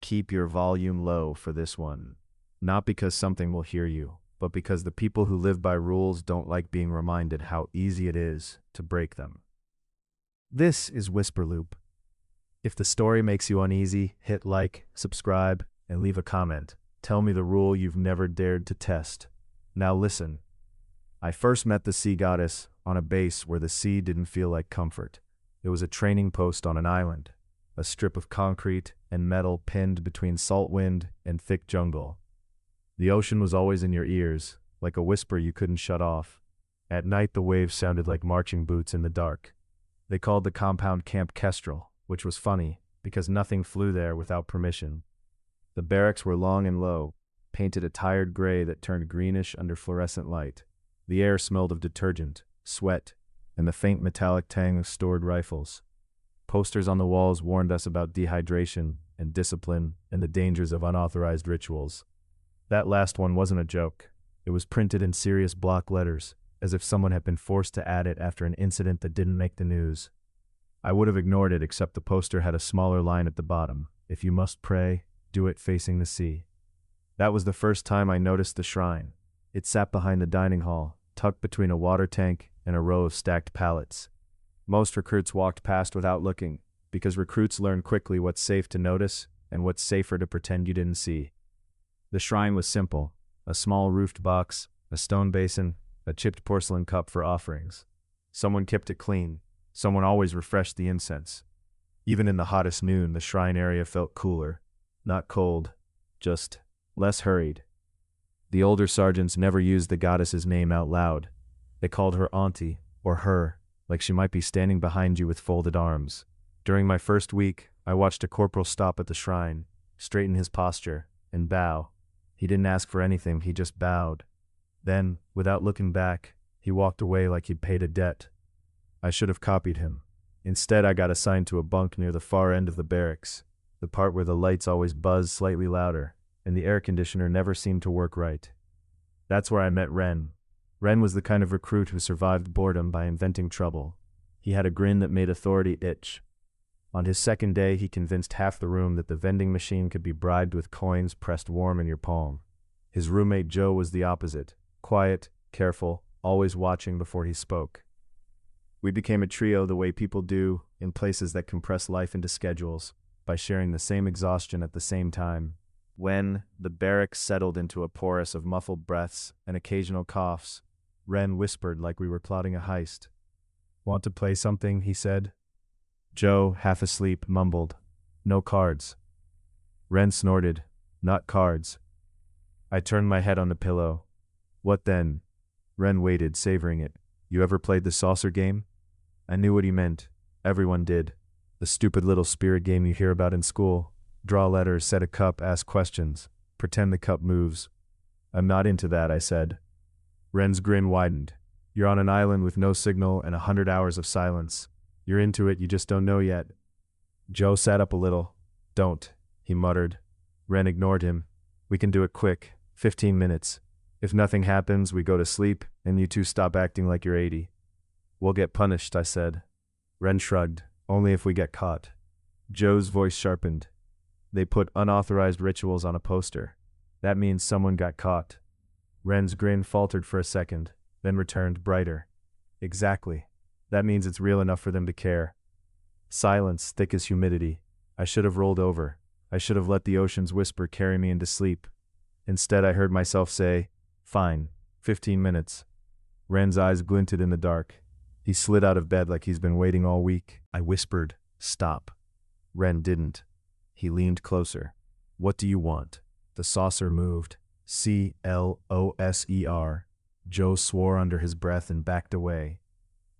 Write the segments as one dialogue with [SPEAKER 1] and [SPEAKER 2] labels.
[SPEAKER 1] Keep your volume low for this one. Not because something will hear you, but because the people who live by rules don't like being reminded how easy it is to break them. This is Whisper Loop. If the story makes you uneasy, hit like, subscribe, and leave a comment. Tell me the rule you've never dared to test. Now listen. I first met the sea goddess on a base where the sea didn't feel like comfort. It was a training post on an island, a strip of concrete and metal pinned between salt wind and thick jungle. The ocean was always in your ears, like a whisper you couldn't shut off. At night the waves sounded like marching boots in the dark. They called the compound Camp Kestrel, which was funny, because nothing flew there without permission. The barracks were long and low, painted a tired gray that turned greenish under fluorescent light. The air smelled of detergent, sweat, and the faint metallic tang of stored rifles. Posters on the walls warned us about dehydration and discipline and the dangers of unauthorized rituals. That last one wasn't a joke. It was printed in serious block letters, as if someone had been forced to add it after an incident that didn't make the news. I would have ignored it, except the poster had a smaller line at the bottom. If you must pray, do it facing the sea. That was the first time I noticed the shrine. It sat behind the dining hall, tucked between a water tank and a row of stacked pallets. Most recruits walked past without looking, because recruits learn quickly what's safe to notice and what's safer to pretend you didn't see. The shrine was simple: a small roofed box, a stone basin, a chipped porcelain cup for offerings. Someone kept it clean. Someone always refreshed the incense. Even in the hottest noon, the shrine area felt cooler. Not cold, just less hurried. The older sergeants never used the goddess's name out loud. They called her auntie, or her, like she might be standing behind you with folded arms. During my first week, I watched a corporal stop at the shrine, straighten his posture, and bow. He didn't ask for anything, he just bowed. Then, without looking back, he walked away like he'd paid a debt. I should have copied him. Instead, I got assigned to a bunk near the far end of the barracks, the part where the lights always buzzed slightly louder, and the air conditioner never seemed to work right. That's where I met Ren. Ren was the kind of recruit who survived boredom by inventing trouble. He had a grin that made authority itch. On his second day, he convinced half the room that the vending machine could be bribed with coins pressed warm in your palm. His roommate Joe was the opposite: quiet, careful, always watching before he spoke. We became a trio the way people do in places that compress life into schedules, by sharing the same exhaustion at the same time. When the barracks settled into a chorus of muffled breaths and occasional coughs, Ren whispered like we were plotting a heist. "Want to play something?" he said. Joe, half asleep, mumbled, "No cards." Ren snorted, "Not cards." I turned my head on the pillow. "What then?" Ren waited, savoring it. "You ever played the saucer game?" I knew what he meant. Everyone did. The stupid little spirit game you hear about in school. Draw letters, set a cup, ask questions. Pretend the cup moves. "I'm not into that," I said. Ren's grin widened. "You're on an island with no signal and 100 hours of silence. You're into it, you just don't know yet." Joe sat up a little. "Don't," he muttered. Ren ignored him. "We can do it quick. 15 minutes. If nothing happens, we go to sleep, and you two stop acting like you're 80. "We'll get punished," I said. Ren shrugged. "Only if we get caught." Joe's voice sharpened. "They put unauthorized rituals on a poster. That means someone got caught." Ren's grin faltered for a second, then returned, brighter. "Exactly. That means it's real enough for them to care." Silence, thick as humidity. I should have rolled over. I should have let the ocean's whisper carry me into sleep. Instead, I heard myself say, "Fine, 15 minutes." Ren's eyes glinted in the dark. He slid out of bed like he's been waiting all week. I whispered, "Stop." Ren didn't. He leaned closer. "What do you want?" The saucer moved. CLOSER. Joe swore under his breath and backed away.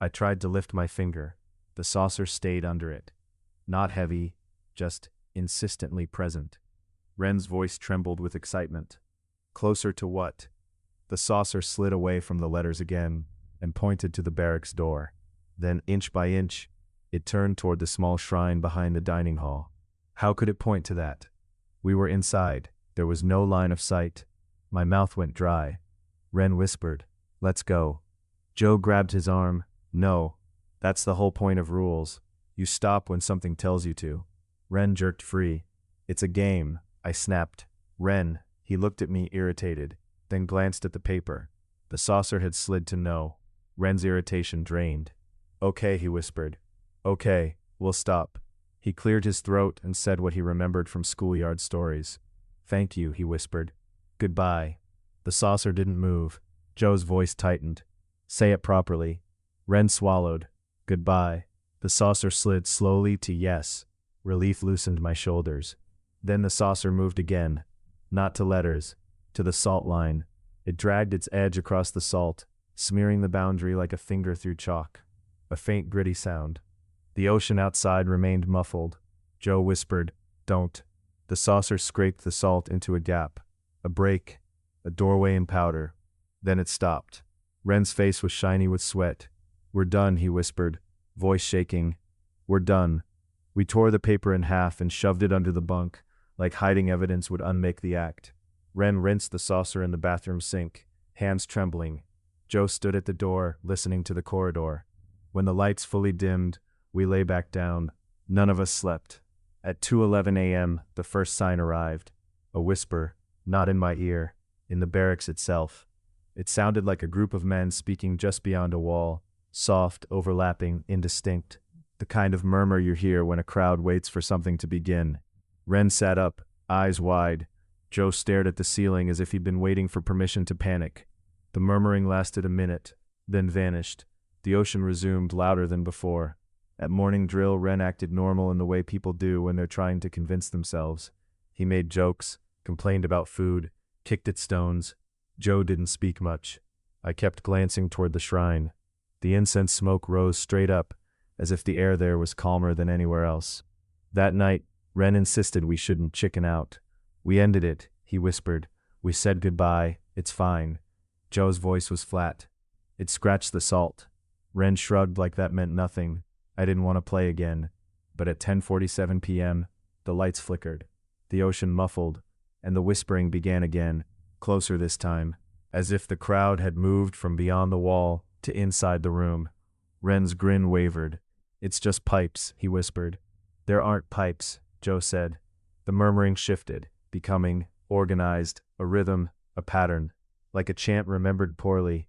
[SPEAKER 1] I tried to lift my finger. The saucer stayed under it. Not heavy, just insistently present. Ren's voice trembled with excitement. "Closer to what?" The saucer slid away from the letters again and pointed to the barracks door. Then, inch by inch, it turned toward the small shrine behind the dining hall. How could it point to that? We were inside. There was no line of sight. My mouth went dry. Ren whispered, "Let's go." Joe grabbed his arm. "No. That's the whole point of rules. You stop when something tells you to." Ren jerked free. It's a game, I snapped. Ren, he looked at me irritated, then glanced at the paper. The saucer had slid to no. Ren's irritation drained. Okay, he whispered. Okay, we'll stop. He cleared his throat and said what he remembered from schoolyard stories. Thank you, he whispered. Goodbye. The saucer didn't move. Joe's voice tightened. Say it properly. Ren swallowed. Goodbye. The saucer slid slowly to yes. Relief loosened my shoulders. Then the saucer moved again. Not to letters. To the salt line. It dragged its edge across the salt, smearing the boundary like a finger through chalk. A faint gritty sound. The ocean outside remained muffled. Joe whispered, Don't. The saucer scraped the salt into a gap. A break. A doorway in powder. Then it stopped. Ren's face was shiny with sweat. We're done, he whispered, voice shaking. We're done. We tore the paper in half and shoved it under the bunk, like hiding evidence would unmake the act. Ren rinsed the saucer in the bathroom sink, hands trembling. Joe stood at the door, listening to the corridor. When the lights fully dimmed, we lay back down. None of us slept. At 2:11 a.m., the first sign arrived. A whisper, not in my ear, in the barracks itself. It sounded like a group of men speaking just beyond a wall, soft, overlapping, indistinct. The kind of murmur you hear when a crowd waits for something to begin. Ren sat up, eyes wide. Joe stared at the ceiling as if he'd been waiting for permission to panic. The murmuring lasted a minute, then vanished. The ocean resumed louder than before. At morning drill, Ren acted normal in the way people do when they're trying to convince themselves. He made jokes, complained about food, kicked at stones. Joe didn't speak much. I kept glancing toward the shrine. The incense smoke rose straight up, as if the air there was calmer than anywhere else. That night, Ren insisted we shouldn't chicken out. We ended it, he whispered. We said goodbye, it's fine. Joe's voice was flat. It scratched the salt. Ren shrugged like that meant nothing. I didn't want to play again. But at 10:47 p.m., the lights flickered. The ocean muffled, and the whispering began again, closer this time, as if the crowd had moved from beyond the wall to inside the room. Ren's grin wavered. It's just pipes, he whispered. There aren't pipes, Joe said. The murmuring shifted, becoming organized, a rhythm, a pattern, like a chant remembered poorly.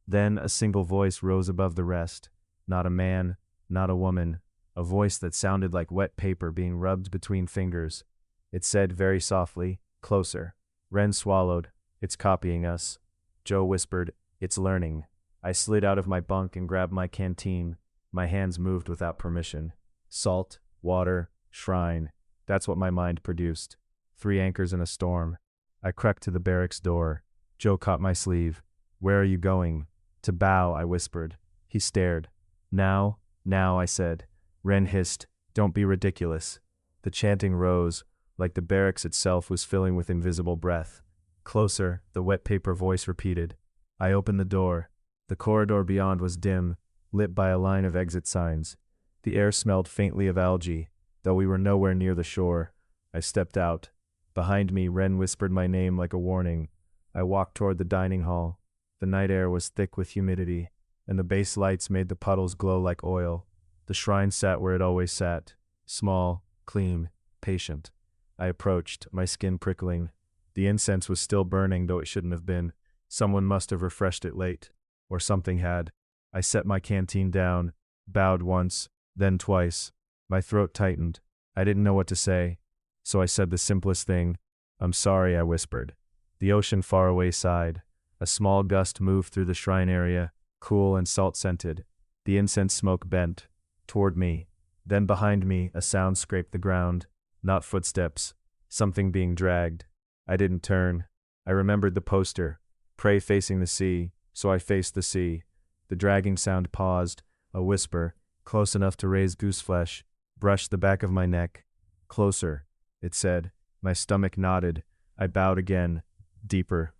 [SPEAKER 1] Then a single voice rose above the rest. Not a man, not a woman, a voice that sounded like wet paper being rubbed between fingers. It said very softly, closer. Ren swallowed. It's copying us. Joe whispered, it's learning. I slid out of my bunk and grabbed my canteen. My hands moved without permission. Salt, water, shrine. That's what my mind produced. 3 anchors in a storm. I crept to the barracks door. Joe caught my sleeve. Where are you going? To bow, I whispered. He stared. Now, I said. Ren hissed, don't be ridiculous. The chanting rose, like the barracks itself was filling with invisible breath. Closer, the wet paper voice repeated. I opened the door. The corridor beyond was dim, lit by a line of exit signs. The air smelled faintly of algae, though we were nowhere near the shore. I stepped out. Behind me, Ren whispered my name like a warning. I walked toward the dining hall. The night air was thick with humidity, and the base lights made the puddles glow like oil. The shrine sat where it always sat, small, clean, patient. I approached, my skin prickling. The incense was still burning, though it shouldn't have been. Someone must have refreshed it late. Or something had. I set my canteen down, bowed once, then twice. My throat tightened. I didn't know what to say, so I said the simplest thing. I'm sorry, I whispered. The ocean far away sighed. A small gust moved through the shrine area, cool and salt-scented. The incense smoke bent toward me. Then behind me, a sound scraped the ground. Not footsteps. Something being dragged. I didn't turn. I remembered the poster. Pray facing the sea, so I faced the sea. The dragging sound paused. A whisper, close enough to raise gooseflesh, brushed the back of my neck. Closer, it said. My stomach nodded. I bowed again. Deeper.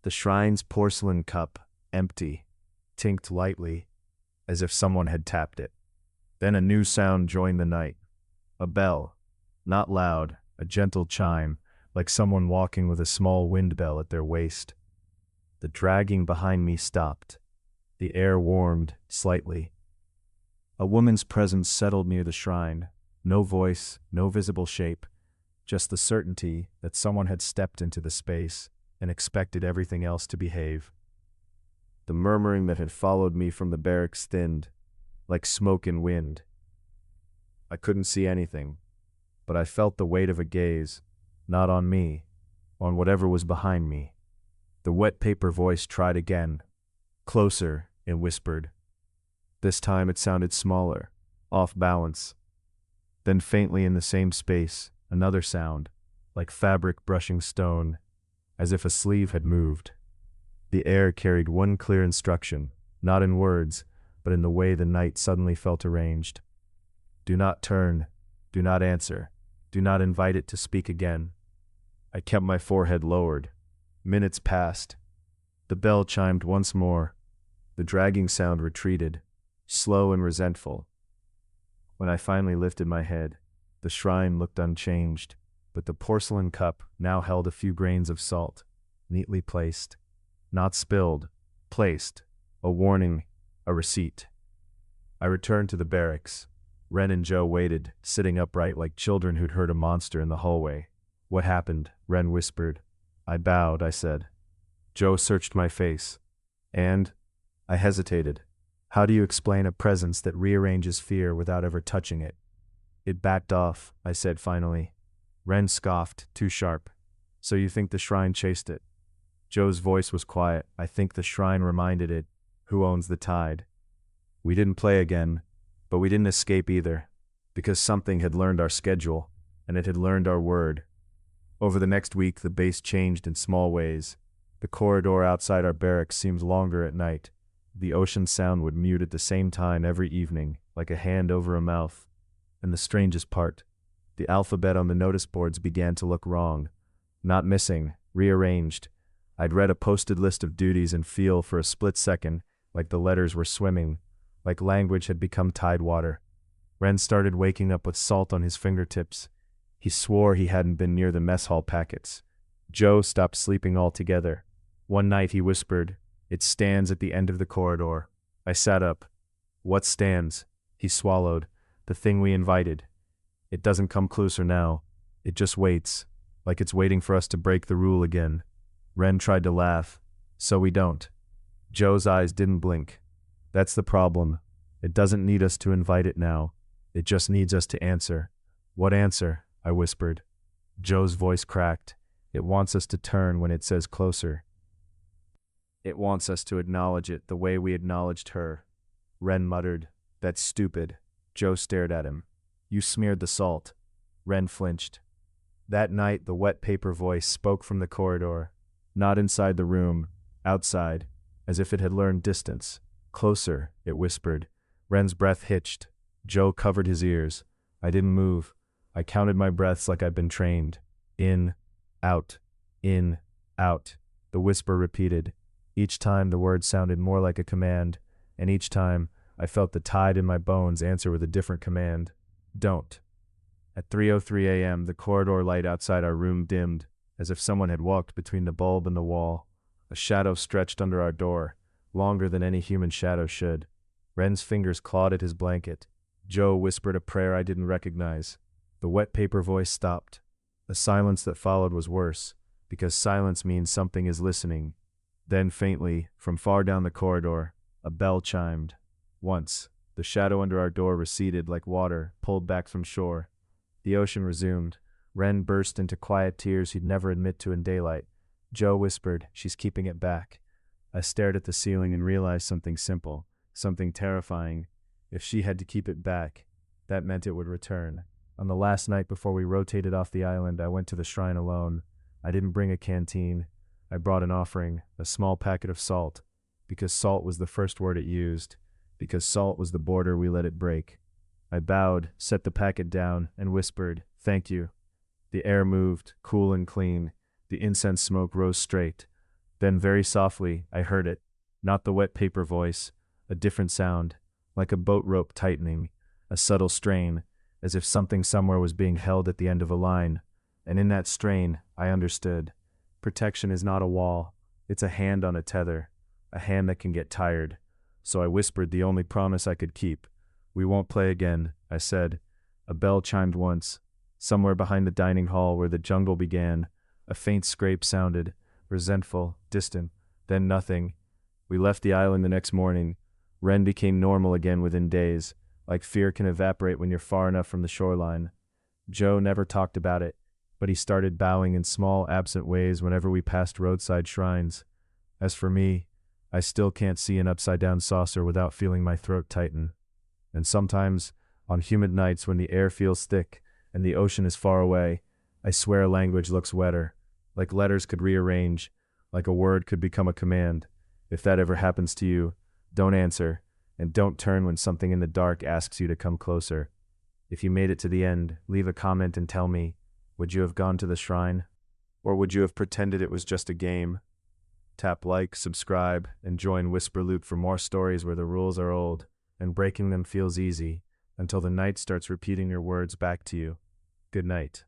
[SPEAKER 1] The shrine's porcelain cup, empty, tinked lightly, as if someone had tapped it. Then a new sound joined the night. A bell. Not loud, a gentle chime, like someone walking with a small wind bell at their waist. The dragging behind me stopped. The air warmed slightly. A woman's presence settled near the shrine. No voice, no visible shape. just the certainty that someone had stepped into the space and expected everything else to behave. The murmuring that had followed me from the barracks thinned, like smoke in wind. I couldn't see anything, but I felt the weight of a gaze, not on me, on whatever was behind me. The wet paper voice tried again, closer, and whispered. This time it sounded smaller, off balance. Then faintly in the same space, another sound, like fabric brushing stone, as if a sleeve had moved. The air carried one clear instruction, not in words, but in the way the night suddenly felt arranged. Do not turn, do not answer, do not invite it to speak again. I kept my forehead lowered. Minutes passed. The bell chimed once more. The dragging sound retreated, slow and resentful. When I finally lifted my head, the shrine looked unchanged, but the porcelain cup now held a few grains of salt, neatly placed. Not spilled, placed, a warning, a receipt. I returned to the barracks. Ren and Joe waited, sitting upright like children who'd heard a monster in the hallway. What happened? Ren whispered. I bowed, I said. Joe searched my face. And? I hesitated. How do you explain a presence that rearranges fear without ever touching it? It backed off, I said finally. Ren scoffed, too sharp. So you think the shrine chased it? Joe's voice was quiet. I think the shrine reminded it, who owns the tide? We didn't play again, but we didn't escape either, because something had learned our schedule, and it had learned our word. Over the next week, the base changed in small ways. The corridor outside our barracks seemed longer at night. The ocean sound would mute at the same time every evening, like a hand over a mouth. And the strangest part, the alphabet on the notice boards began to look wrong. Not missing, rearranged. I'd read a posted list of duties and feel for a split second like the letters were swimming, like language had become tidewater. Ren started waking up with salt on his fingertips. He swore he hadn't been near the mess hall packets. Joe stopped sleeping altogether. One night he whispered, "It stands at the end of the corridor." I sat up. "What stands?" He swallowed. "The thing we invited. It doesn't come closer now. It just waits, like it's waiting for us to break the rule again." Ren tried to laugh. "So we don't." Joe's eyes didn't blink. "That's the problem. It doesn't need us to invite it now. It just needs us to answer." "What answer?" I whispered. Joe's voice cracked. "It wants us to turn when it says closer. It wants us to acknowledge it the way we acknowledged her." Ren muttered, "That's stupid." Joe stared at him. "You smeared the salt." Ren flinched. That night, the wet paper voice spoke from the corridor. Not inside the room, outside, as if it had learned distance. "Closer," it whispered. Ren's breath hitched. Joe covered his ears. I didn't move. I counted my breaths like I'd been trained. In, out, in, out. The whisper repeated. Each time the word sounded more like a command, and each time I felt the tide in my bones answer with a different command. Don't. At 3:03 a.m., the corridor light outside our room dimmed, as if someone had walked between the bulb and the wall. A shadow stretched under our door, longer than any human shadow should. Ren's fingers clawed at his blanket. Joe whispered a prayer I didn't recognize. The wet paper voice stopped. The silence that followed was worse, because silence means something is listening. Then faintly, from far down the corridor, a bell chimed. Once, the shadow under our door receded like water pulled back from shore. The ocean resumed. Ren burst into quiet tears he'd never admit to in daylight. Joe whispered, "She's keeping it back." I stared at the ceiling and realized something simple, something terrifying. If she had to keep it back, that meant it would return. On the last night before we rotated off the island, I went to the shrine alone. I didn't bring a canteen. I brought an offering, a small packet of salt, because salt was the first word it used, because salt was the border we let it break. I bowed, set the packet down, and whispered, "Thank you." The air moved, cool and clean. The incense smoke rose straight. Then very softly, I heard it. Not the wet paper voice, a different sound, like a boat rope tightening, a subtle strain, as if something somewhere was being held at the end of a line. And in that strain, I understood. Protection is not a wall. It's a hand on a tether, a hand that can get tired. So I whispered the only promise I could keep. "We won't play again," I said. A bell chimed once. Somewhere behind the dining hall where the jungle began, a faint scrape sounded, resentful, distant, then nothing. We left the island the next morning. Ren became normal again within days, like fear can evaporate when you're far enough from the shoreline. Joe never talked about it, but he started bowing in small, absent ways whenever we passed roadside shrines. As for me, I still can't see an upside-down saucer without feeling my throat tighten. And sometimes, on humid nights when the air feels thick and the ocean is far away, I swear language looks wetter, like letters could rearrange, like a word could become a command. If that ever happens to you, don't answer, and don't turn when something in the dark asks you to come closer. If you made it to the end, leave a comment and tell me, would you have gone to the shrine? Or would you have pretended it was just a game? Tap like, subscribe, and join Whisper Loot for more stories where the rules are old, and breaking them feels easy, until the night starts repeating your words back to you. Good night.